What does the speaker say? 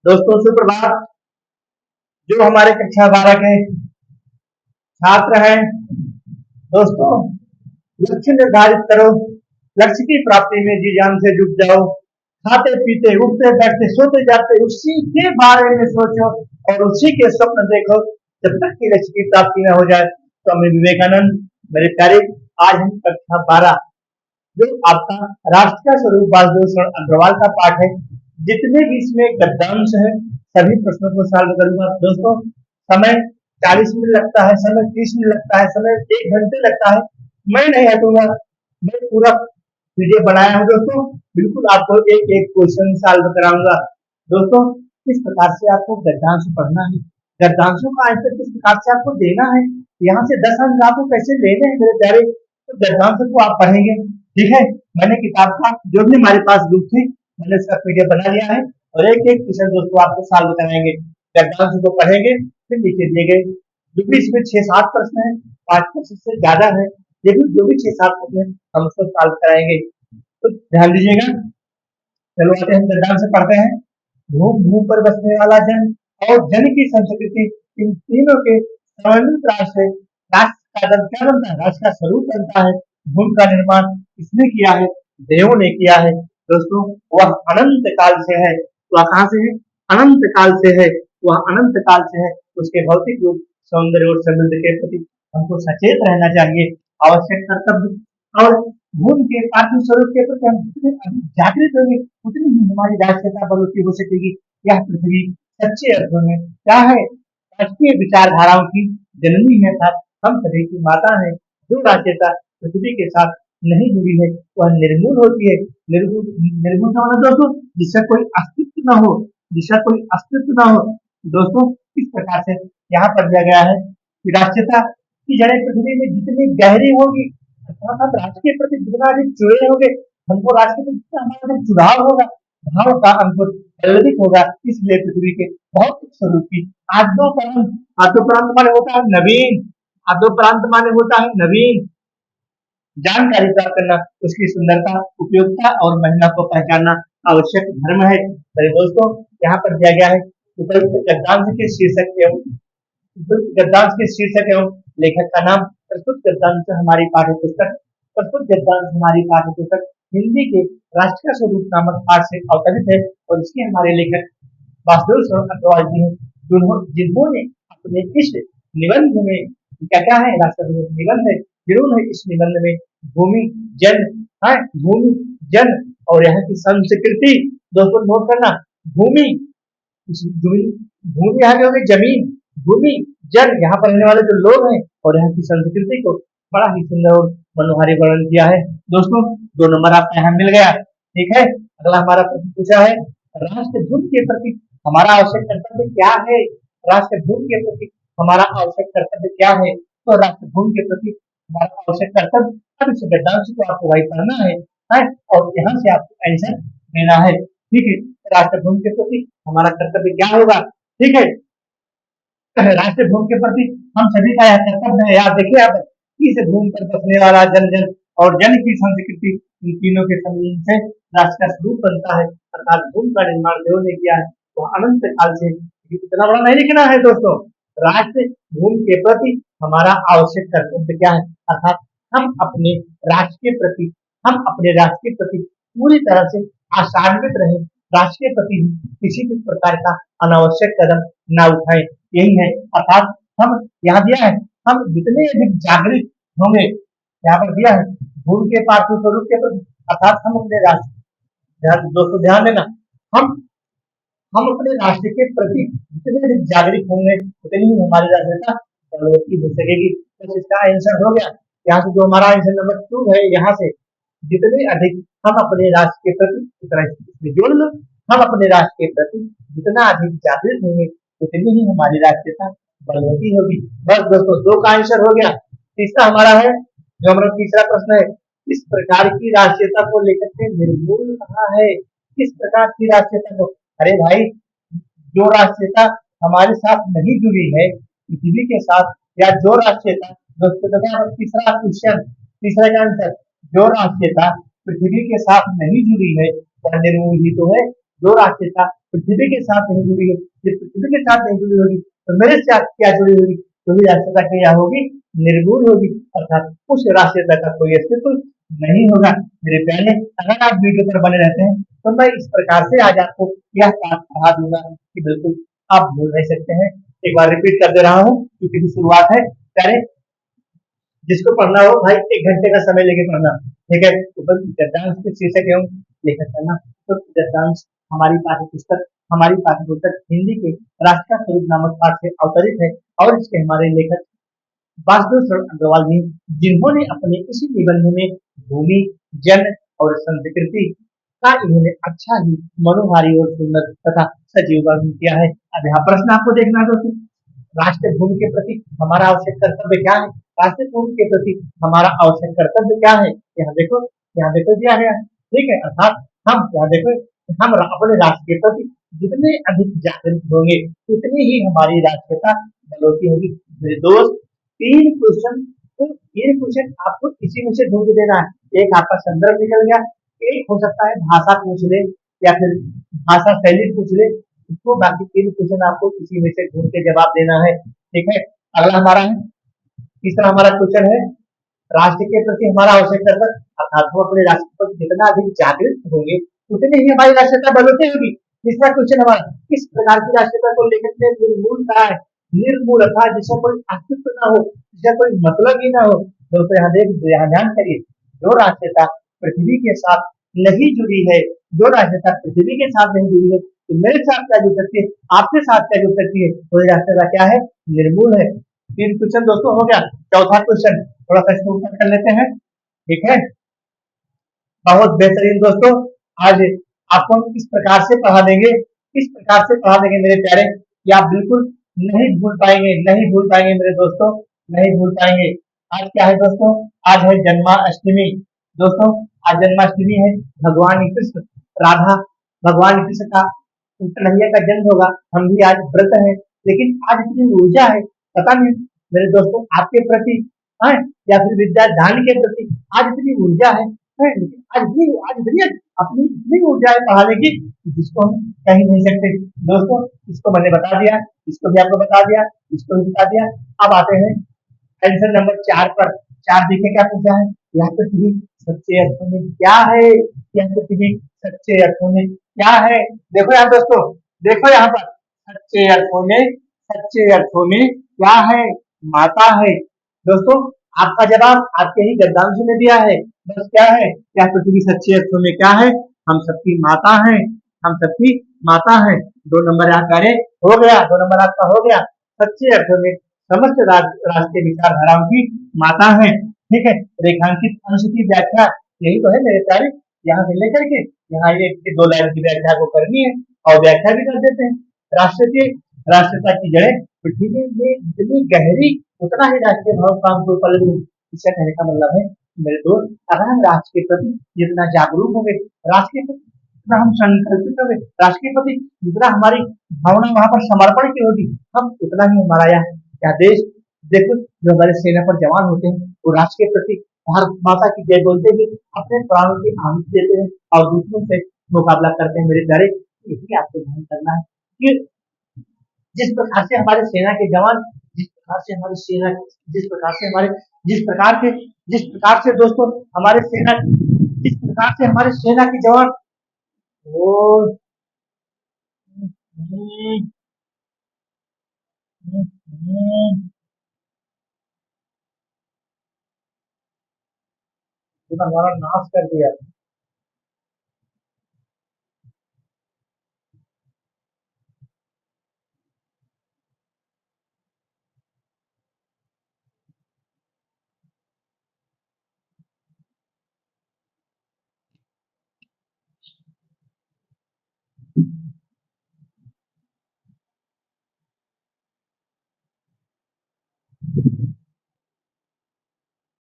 दोस्तों सुप्रभात। जो हमारे कक्षा 12 के छात्र हैं, दोस्तों लक्ष्य निर्धारित करो, लक्ष्य की प्राप्ति में जी जान से जुट जाओ, खाते पीते उठते बैठते सोते जाते उसी के बारे में सोचो और उसी के स्वप्न देखो जब तक कि लक्ष्य की प्राप्ति न हो जाए। तो स्वामी विवेकानंद। मेरे प्यारे, आज हम कक्षा 12 जो आपका राष्ट्र का स्वरूप वासुदेव शरण अग्रवाल का पाठ है, जितने भी इसमें गद्यांश है सभी प्रश्नों को सॉल्व करूंगा। दोस्तों समय 40 मिनट लगता है, समय 30 मिनट लगता है, समय 1 घंटे लगता है। मैं नहीं हटूंगा, मैं पूरा वीडियो बनाया है दोस्तों, बिल्कुल आपको एक एक क्वेश्चन सॉल्व कराऊंगा। दोस्तों किस प्रकार से आपको गद्यांश पढ़ना है, गद्यांशों का आंसर किस प्रकार से आपको देना है, यहाँ से 10 अंक आपको कैसे लेने हैं मेरे प्यारे, तो गद्यांश को आप पढ़ेंगे। ठीक है, मैंने किताब का जो भी हमारे पास बुक थी मैंने उसका पीडीएफ बना लिया है और एक एक क्वेश्चन दोस्तों आपको सॉल्व कराएंगे। गद्यांश को पढ़ेंगे, फिर नीचे दिए गए जो भी इसमें 6-7 प्रश्न है, 5 प्रश्न से ज्यादा है, ये भी जो भी 6-7 प्रश्न है हम उसको सॉल्व कराएंगे, तो ध्यान दीजिएगा। चलो आते हम गद्यांश से पढ़ते हैं। भूम भूम पर बसने वाला जन और जन की संस्कृति, इन तीनों के समन्वित राष्ट्र है। राष्ट्र का जन क्या बनता है, राष्ट्र का स्वरूप बनता है। भूमि का निर्माण किसने किया है, देवों ने किया है। दोस्तों वह अनंत काल से है, वह कहां से है, अनंत काल से है, वह अनंत काल से है। उसके भौतिक रूप सौंदर्य और समृद्धि के प्रति हमको सचेत रहना चाहिए, आवश्यक कर्तव्य। और भूमि के पार्थिव स्वरूप के प्रति हम जितने अधिक जागृत होंगे उतनी ही हमारी राष्ट्रीयता बढ़ोतरी हो सकेगी। यह पृथ्वी सच्चे अर्थों में क्या है, राष्ट्रीय विचारधाराओं की जननी है, अर्थात हम सभी की माता है। जो राष्ट्रीयता पृथ्वी के साथ नहीं जुड़ी है वह निर्मूल होती है। निर्मूल निर्मूल का मतलब दोस्तों जिसका कोई अस्तित्व न हो, जिसका कोई अस्तित्व न हो। दोस्तों इस प्रकार से यहाँ पर दिया गया है कि राष्ट्रीयता की जड़ें पृथ्वी में जितनी गहरी होगी, अर्थात हम राष्ट्र के प्रति जितना अधिक जुड़े होंगे, हमको राष्ट्र के प्रति जितना हमारा अधिक जुड़ाव होगा, भाव का अंकुर फलित होगा। इसलिए पृथ्वी के भौतिक स्वरूप की आद्योपरांत, आद्योपरांत माने होता है नवीन, आद्योपरांत माने होता है नवीन जानकारी प्राप्त करना, उसकी सुंदरता, उपयोगिता और महिमा को पहचानना आवश्यक धर्म है। मेरे दोस्तों यहाँ पर दिया गया है उपयुक्त गद्यांश के शीर्षक एवं उपयुक्त गद्यांश के शीर्षक एवं लेखक का नाम। प्रस्तुत गद्यांश हमारी पाठ्य पुस्तक, प्रस्तुत गद्यांश हमारी पाठ्य पुस्तक हिंदी के राष्ट्र का स्वरूप नामक पाठ से अवतरित है और इसके हमारे लेखक वासुदेव शरण अग्रवाल जी हैं, जिन्होंने अपने इस निबंध में क्या क्या है, राष्ट्र निबंध है, जिन्होंने इस निबंध में भूमि जन है, भूमि जन और यहाँ की संस्कृति, दोस्तों नोट करना, भूमि भूमि यहाँ की होगी जमीन, भूमि जन यहाँ पर रहने वाले जो लोग हैं और यहाँ की संस्कृति को बड़ा ही सुंदर और मनोहारी वर्णन किया है। दोस्तों 2 नंबर आपका यहाँ मिल गया। ठीक है, अगला हमारा प्रश्न पूछा है राष्ट्र भूमि के प्रति हमारा आवश्यक कर्तव्य क्या है, राष्ट्र भूमि के प्रति हमारा आवश्यक कर्तव्य क्या है। तो राष्ट्र भूमि के प्रति हमारा आवश्यक कर्तव्य, अब इस गद्यांश को आपको वही पढ़ना है और यहाँ से आपको आंसर देना है। ठीक है, राष्ट्र भूमि के प्रति हमारा कर्तव्य क्या होगा। ठीक है, राष्ट्र भूमि के प्रति हम सभी का यह कर्तव्य है। आप देखिए, आप इस भूमि पर बसने वाला जन जन और जन की संस्कृति, इन तीनों के सम्मिलन से राष्ट्र का स्वरूप बनता है, अर्थात भूमि का निर्माण देव ने किया है। तो अनंत काल से इतना बड़ा नहीं लिखना है दोस्तों, राष्ट्र भूमि के प्रति हमारा आवश्यक कर्तव्य क्या है, अर्थात हम अपने राष्ट्र के प्रति, हम अपने राष्ट्र के प्रति पूरी तरह से आशान्वित रहे, राष्ट्र के प्रति किसी भी प्रकार का अनावश्यक कदम न उठाए, यही है। अर्थात हम यहाँ दिया है, हम जितने अधिक जागृत होंगे, यहाँ पर दिया है भूमि के पार्थिव स्वरूप के प्रति, अर्थात हम अपने राष्ट्र, दोस्तों ध्यान देना, हम अपने राष्ट्र के प्रति जितने अधिक जागृत होंगे उतनी ही हमारी राष्ट्रीयता बढ़ोतरी हो सकेगी। तो इसका आंसर हो गया। यहाँ से जो हमारा आंसर नंबर 2 है, यहाँ से जितने अधिक हम अपने राष्ट्र के प्रति, इसमें जोड़ लो, हम अपने राष्ट्र के प्रति जितना अधिक जागृत होंगे उतनी ही हमारी राष्ट्रीयता बढ़ोतरी होगी। बस दोस्तों 2 का आंसर हो गया। तीसरा हमारा है, जो हमारा तीसरा प्रश्न है, इस प्रकार की राष्ट्रीयता को लेकर के निर्मूल कहा है, किस प्रकार की राष्ट्रीयता को। अरे भाई, जो राष्ट्रीयता हमारे साथ नहीं जुड़ी है पृथ्वी के साथ, या जो राष्ट्रीयता, दोस्तों देखो तीसरा क्वेश्चन, तीसरा का आंसर, जो राष्ट्रीयता पृथ्वी के साथ नहीं जुड़ी है वह निर्मूल ही तो है। जो राष्ट्रीयता पृथ्वी के साथ नहीं जुड़ी है, जब पृथ्वी के साथ नहीं जुड़ी होगी तो मेरे साथ क्या जुड़ी होगी, तो भी राष्ट्रीयता क्या होगी, निर्मूल होगी, अर्थात उस राष्ट्रीयता का कोई अस्तित्व नहीं होगा। मेरे प्यारे, अगर आप वीडियो पर बने रहते हैं तो मैं इस प्रकार से आज आपको यह बात पढ़ा दूंगा कि बिल्कुल आप भूल नहीं सकते हैं। एक बार रिपीट कर दे रहा हूँ क्योंकि शुरुआत है प्यारे, जिसको पढ़ना हो भाई 1 घंटे का समय लेके पढ़ना, ठीक है। तो बस गद्यांश के शीर्षक एवं लेखक करना। तो गद्यांश हमारी पाठ्य पुस्तक हिंदी के राष्ट्र का स्वरूप नामक पाठ से अवतरित है और इसके हमारे लेखक वासुदेव शरण अग्रवाल जी, जिन्होंने अपने इसी निबंध में भूमि, जन और संस्कृति का इन्होंने अच्छा ही मनोहारी और सुंदर तथा सजीव वर्णन किया है। अब यहाँ प्रश्न आपको देखना है दोस्तों, राष्ट्र भूमि के प्रति हमारा आवश्यक कर्तव्य क्या है, राष्ट्र भूमि के प्रति हमारा आवश्यक कर्तव्य क्या है, यहाँ देखो दिया गया है, ठीक है। अर्थात हम यहाँ देखो, हम अपने राष्ट्र के प्रति जितने अधिक जागरूक होंगे उतनी ही हमारी राष्ट्रीयता बलवती होगी। मेरे दोस्त, तीन क्वेश्चन, तो तीन क्वेश्चन आपको इसी में से ढूंढ के देना है। एक आपका संदर्भ निकल गया, एक हो सकता है भाषा पूछ ले या फिर भाषा शैली पूछ ले, इसको बाकी तीन क्वेश्चन आपको इसी में से ढूंढ के जवाब देना है, ठीक है। अगला हमारा है, तीसरा हमारा क्वेश्चन है, राष्ट्र के प्रति हमारा आवश्यक कर्तव्य, अर्थात हम अपने राष्ट्र पर जितना अधिक जागृत होंगे उतनी ही हमारी राष्ट्रीयता बलवती होगी। तीसरा क्वेश्चन हमारा, किस प्रकार की राष्ट्रीयता को लेखक ने निर्मूल कहा है, निर्मूल अर्थात जिसका कोई अस्तित्व ना हो, जिसका कोई मतलब ही ना हो। दोस्तों यहाँ ध्यान करिए, जो राष्ट्रीयता पृथ्वी के साथ नहीं जुड़ी है, जो राष्ट्रीयता पृथ्वी के साथ नहीं जुड़ी है, तो मेरे साथ क्या जुड़ सकती है, आपके साथ क्या जुड़ सकती है, तो राष्ट्रीयता क्या है, निर्मूल है। तीन क्वेश्चन दोस्तों हो गया। चौथा क्वेश्चन थोड़ा सा इसको ऊपर कर लेते हैं, ठीक है। बहुत बेहतरीन दोस्तों, आज आपको हम इस प्रकार से पढ़ा देंगे, इस प्रकार से पढ़ा देंगे मेरे प्यारे, कि आप बिल्कुल नहीं भूल पाएंगे, नहीं भूल पाएंगे मेरे दोस्तों, नहीं भूल पाएंगे। आज क्या है दोस्तों, आज है जन्माष्टमी। दोस्तों आज जन्माष्टमी है, भगवान कृष्ण राधा, भगवान कृष्ण का कन्हैया का जन्म होगा, हम भी आज व्रत है, लेकिन आज इतनी ऊर्जा है, पता नहीं मेरे दोस्तों आपके प्रति है या फिर विद्या दान के प्रति आज इतनी ऊर्जा है, लेकिन आज इतनी अपनी इतनी ऊर्जा है पढ़ाने की जिसको हम कह ही नहीं सकते। दोस्तों इसको मैंने बता दिया, इसको भी आपको बता दिया, इसको भी बता दिया। अब आते हैं आंसर नंबर 4 पर। 4 देखिए क्या पूछा है, यह पृथ्वी सच्चे अर्थों में क्या है, यह पृथ्वी सच्चे अर्थों में क्या है। देखो यहाँ दोस्तों, देखो यहाँ पर सच्चे अर्थों में, सच्चे अर्थों में क्या है, माता है। दोस्तों आपका जवाब आपके ही गद्यांश में दिया है, बस क्या है, क्या पृथ्वी सच्चे अर्थों में क्या है, हम सबकी माता है, हम सबकी माता है। 2 नंबर आपका हो गया, 2 नंबर आपका हो गया, सच्चे अर्थों में समस्त राष्ट्रीय विचारधाराओं की माता है, ठीक है। रेखांकित अंश की व्याख्या यही तो है मेरे प्यारे, यहाँ से लेकर के यहाँ एक से 2 लाइन की व्याख्या को करनी है और व्याख्या भी कर देते हैं। राष्ट्रीयता की जड़ें पृथ्वी में जितनी गहरी उतना ही राष्ट्रीय भाव काम को पलट गई। इसका कहने का मतलब है मेरे दोस्त, अगर हम राष्ट्र के प्रति जितना जागरूक होंगे, राष्ट्र के प्रति जितना हम संकल्पित होंगे, राष्ट्र के प्रति जितना हमारी भावना वहां पर समर्पण की होगी, हम उतना ही हमारा यह देश, देखो जो हमारे सेना पर जवान होते हैं वो राष्ट्र के प्रति भारत माता की जय बोलते हुए अपने प्राणों की आहुति देते हैं और दूसरों से मुकाबला करते हैं। मेरे प्यारे, यही आपको ध्यान करना है कि जिस प्रकार से हमारे सेना के जवान, जिस प्रकार से हमारी सेना, जिस प्रकार से हमारे, जिस प्रकार से दोस्तों हमारे सेना, जिस प्रकार से हमारे सेना के जवान वो हमारा नाश कर दिया।